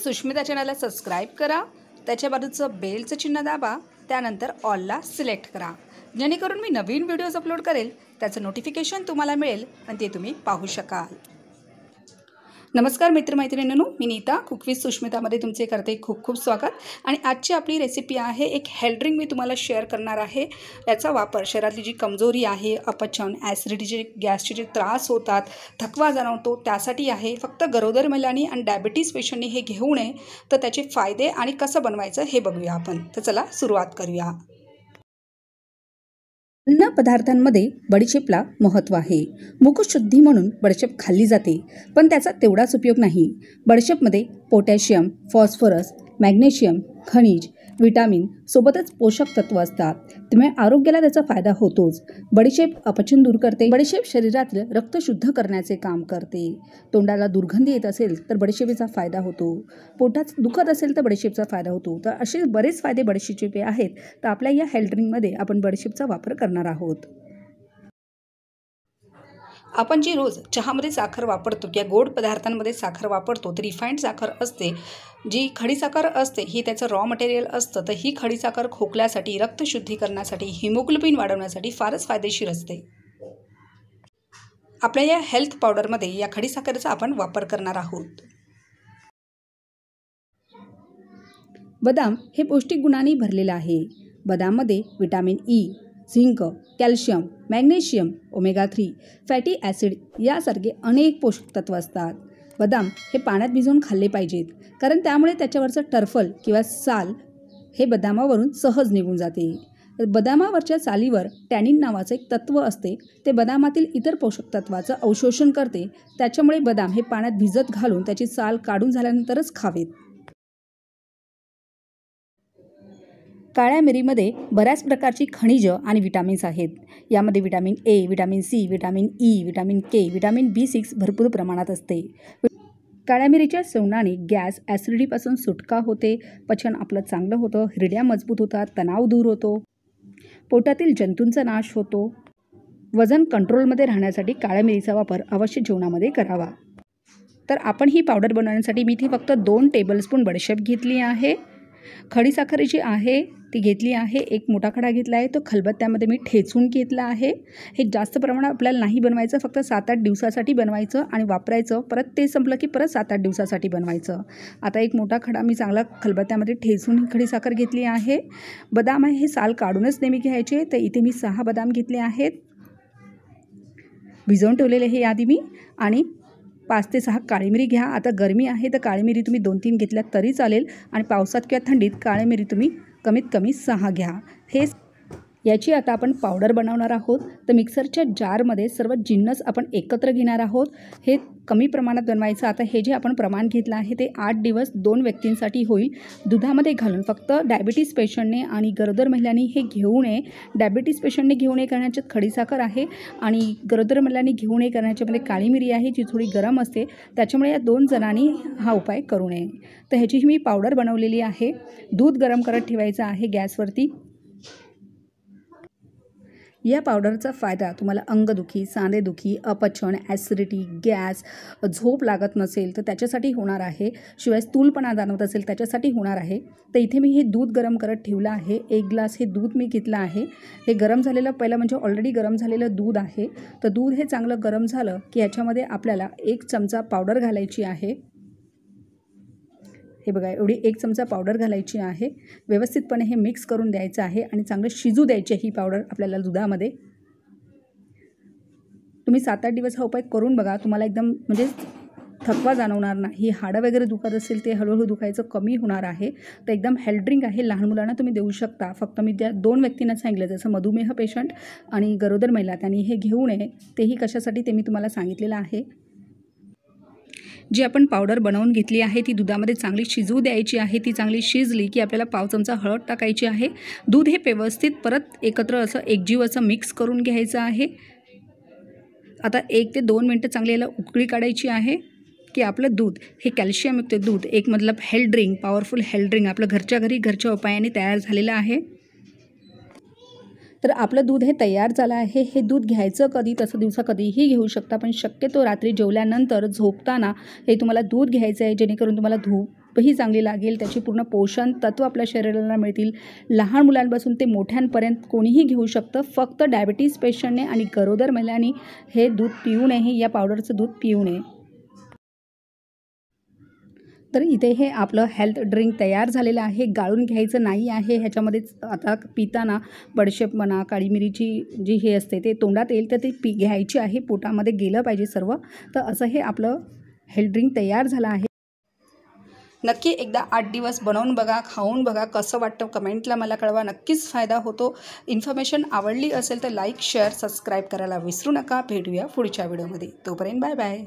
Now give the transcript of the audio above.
सुष्मिता चॅनलला सबस्क्राईब करा, त्याच्या बाजूचं बेलचं चिन्ह दाबा, त्यानंतर ऑलला सिलेक्ट करा, जेणेकरून मी नवीन व्हिडिओज अपलोड करेल त्याचं नोटिफिकेशन तुम्हाला मिळेल आणि ते तुम्ही पाहू शकाल। नमस्कार मित्रमैत्रिणींनो, मी नीता कुक विथ सुष्मितामध्ये तुमचे करते खूप खूप स्वागत। आणि आजची आपली रेसिपी आहे एक हेल्थ ड्रिंक मी तुम्हाला शेअर करणार आहे। याचा वापर शरीरातली जी कमजोरी आहे, अपचन, ॲसिडिटीचे, गॅसचे जे त्रास होतात, थकवा जाणवतो त्यासाठी आहे। फक्त गरोदर महिलांनी आणि डायबिटीज पेशंटनी हे घेऊ नये, तर त्याचे फायदे आणि कसं बनवायचं हे बघूया आपण। तर चला सुरुवात करूया। अन्न पदार्थांमध्ये बडीशेपला महत्त्व आहे। मुखशुद्धी म्हणून बडीशेप खाल्ली जाते, पण त्याचा तेवढाच उपयोग नाही। बडीशेपमध्ये पोटॅशियम, फॉस्फरस, मॅग्नेशियम, खनिज, विटामिन सोबतच पोषक तत्व असतात, त्यामुळे आरोग्याला त्याचा फायदा होतोच। बडीशेप अपचन दूर करते। बडीशेप शरीरातील रक्त शुद्ध करण्याचे काम करते। तोंडाला दुर्गंधी येत असेल तर बडीशेपचा फायदा होतो। पोटात दुखत असेल तर बडीशेपचा फायदा होतो। तर असे बरेच फायदे बडीशेपचे आहेत। तर आपल्या या हेल्थ ड्रिंकमध्ये आपण बडीशेपचा वापर करणार आहोत। आपण जी रोज चहामध्ये साखर वापरतो किंवा गोड पदार्थांमध्ये साखर वापरतो, तर रिफाइंड साखर असते, जी खडी साखर असते ही त्याचं रॉ मटेरियल असतं। तर ही खडी साखर खोकल्यासाठी, रक्तशुद्धीकरणासाठी, हिमोग्लोबिन वाढवण्यासाठी फारच फायदेशीर असते। आपल्या या हेल्थ पावडरमध्ये या खडी साखरेचा आपण वापर करणार आहोत। बदाम हे पौष्टिक गुणांनी भरलेलं आहे। बदाममध्ये vitamin E, zinc, calcium, magnesium, omega 3, fatty acid यासारखे अनेक पोषक तत्व असतात। बदाम हे पाण्यात भिजवून खाल्ले पाहिजेत, कारण त्यामुळे त्याच्यावरचं टर्फल किंवा साल हे बदामावरून सहज निघून जाते। बदामावरच्या सालीवर टॅनिन नावाचं एक तत्व असते, ते बदामातील इतर पोषक तत्वाचं अवशोषण करते। त्याच्यामुळे बदाम हे पाण्यात भिजत घालून त्याची साल काढून झाल्यानंतरच खावेत। काळ्या मिरीमध्ये बऱ्याच प्रकारची खनिज आणि विटामिन्स आहेत। यामध्ये vitamin A, vitamin C, vitamin E, vitamin K, vitamin B6 भरपूर प्रमाणात असते। काळ्या मिरीच्या सेवनाने गॅस, ॲसिडिटीपासून सुटका होते, पचन आपलं चांगलं होतं, हिरड्या मजबूत होतात, तणाव दूर होतो, पोटातील जंतूंचा नाश होतो। वजन कंट्रोलमध्ये राहण्यासाठी काळ्या मिरीचा वापर अवश्य जेवणामध्ये करावा। तर आपण ही पावडर बनवण्यासाठी मी इथे फक्त 2 टेबलस्पून बडीशेप घेतली आहे। खडी साखर जी आहे ती घेतली आहे, एक मोठा खडा घेतला आहे, तो खलबत्त्यामध्ये मी ठेचून घेतला आहे। हे जास्त प्रमाणात आपल्याला नाही बनवायचं, फक्त 7-8 दिवसासाठी बनवायचं आणि वापरायचं। परत ते संपलं की परत 7-8 दिवसासाठी बनवायचं। आता एक मोठा खडा मी चांगला खलबत्त्यामध्ये ठेचून ही खडी साखर घेतली आहे। बदाम आहे हे साल काढूनच नेहमी घ्यायचे, तर इथे मी 6 बदाम घेतले आहेत, भिजवून ठेवलेले हे आधी मी। आणि 5 ते 6 काळी मिरी घ्या। आता गरमी आहे तर काळी मिरी तुम्ही 2-3 घेतल्यात तरी चालेल, आणि पावसात किंवा थंडीत काळी मिरी तुम्ही कमीत कमी 6 घ्या। याची आता आपण पावडर बनवणार आहोत। तर मिक्सरच्या जारमध्ये सर्व जिन्नस आपण एकत्र घेणार आहोत। हे कमी प्रमाणात बनवायचं। आता हे जे आपण प्रमाण घेतलं आहे ते 8 दिवस 2 व्यक्तींसाठी होईल। दुधामध्ये घालून फक्त डायबिटीज पेशंटने आणि गरोदर महिलांनी हे घेऊ नये। डायबिटीज पेशंटने घेऊ नये करण्याच्यात खडीसाखर आहे, आणि गरोदर महिलांनी घेऊ नये करण्याच्यामध्ये काळी मिरी आहे, जी थोडी गरम असते, त्याच्यामुळे या 2 जणांनी हा उपाय करू नये। तर ह्याची मी पावडर बनवलेली आहे। दूध गरम करत ठेवायचं आहे गॅसवरती। या पावडरचा फायदा तुम्हाला अंगदुखी, सांधेदुखी, अपचन, ॲसिडिटी, गॅस, झोप लागत नसेल तर त्याच्यासाठी होणार आहे, शिवाय स्थूलपणा जाणवत असेल त्याच्यासाठी होणार आहे। तर इथे मी हे दूध गरम करत ठेवलं आहे। 1 ग्लास हे दूध मी घेतलं आहे। हे गरम झालेलं पहिलं म्हणजे ऑलरेडी गरम झालेलं दूध आहे। तर दूध हे चांगलं गरम झालं की ह्याच्यामध्ये आपल्याला 1 चमचा पावडर घालायची आहे। हे बघा, एवढी 1 चमचा पावडर घालायची आहे। व्यवस्थितपणे हे मिक्स करून द्यायचं आहे आणि चांगलं शिजू द्यायची ही पावडर आपल्याला दुधामध्ये। तुम्ही 7-8 दिवस हा उपाय करून बघा, तुम्हाला एकदम म्हणजे थकवा जाणवणार नाही। हाडं वगैरे दुखत असेल ते हळूहळू दुखायचं कमी होणार आहे। तर एकदम हेल्थ ड्रिंक आहे, लहान मुलांना तुम्ही देऊ शकता। फक्त मी त्या 2 व्यक्तींना सांगितलं, जसं मधुमेह पेशंट आणि गरोदर महिला, त्यांनी हे घेऊ नये। तेही कशासाठी ते मी तुम्हाला सांगितलेलं आहे। जी आपण पावडर बनवून घेतली आहे ती दुधामध्ये चांगली शिजू द्यायची आहे। ती चांगली शिजली की आपल्याला पाव चमचा हळद टाकायची आहे। दूध हे व्यवस्थित परत एकत्र असं एकजीव असं मिक्स करून घ्यायचं आहे। आता 1 ते 2 मिनटं चांगली याला उकळी काढायची आहे की आपलं दूध हे कॅल्शियमयुक्त दूध, एक मतलब health drink, powerful health drink आपलं घरच्या घरी घरच्या उपायाने तयार झालेलं आहे। तर आपलं दूध हे तयार झालं आहे। हे दूध घ्यायचं कधी, तसं दिवसा कधीही घेऊ शकता, पण शक्यतो रात्री जेवल्यानंतर झोपताना हे तुम्हाला दूध घ्यायचं आहे, जेणेकरून तुम्हाला झोपही चांगली लागेल, त्याची पूर्ण पोषण तत्व आपल्या शरीराला मिळतील. लहान मुलांपासून ते मोठ्यांपर्यंत कोणीही घेऊ शकतं. फक्त डायबिटीज पेशंटने आणि गरोदर महिलांनी हे दूध पिऊ नये, या पावडरचं दूध पिऊ नये. तर इथे हे आपलं हेल्थ ड्रिंक तयार झालेलं आहे. गाळून घ्यायचं नाही आहे. ह्याच्यामध्येच आता पिताना बडीशेप म्हणा, काळी मिरीची जी हे असते ते तोंडात येईल तर ती घ्यायची आहे. पोटामध्ये गेलं पाहिजे सर्व. तर असं हे आपलं हेल्थ ड्रिंक तयार झालं आहे. नक्की एकदा 8 दिवस बनवून बघा, खाऊन बघा, कसं वाटतं कमेंटला मला कळवा. नक्कीच फायदा होतो. इन्फॉर्मेशन आवडली असेल तर लाईक, शेअर, सबस्क्राईब करायला विसरू नका. भेटूया पुढच्या व्हिडिओमध्ये. तोपर्यंत बाय बाय.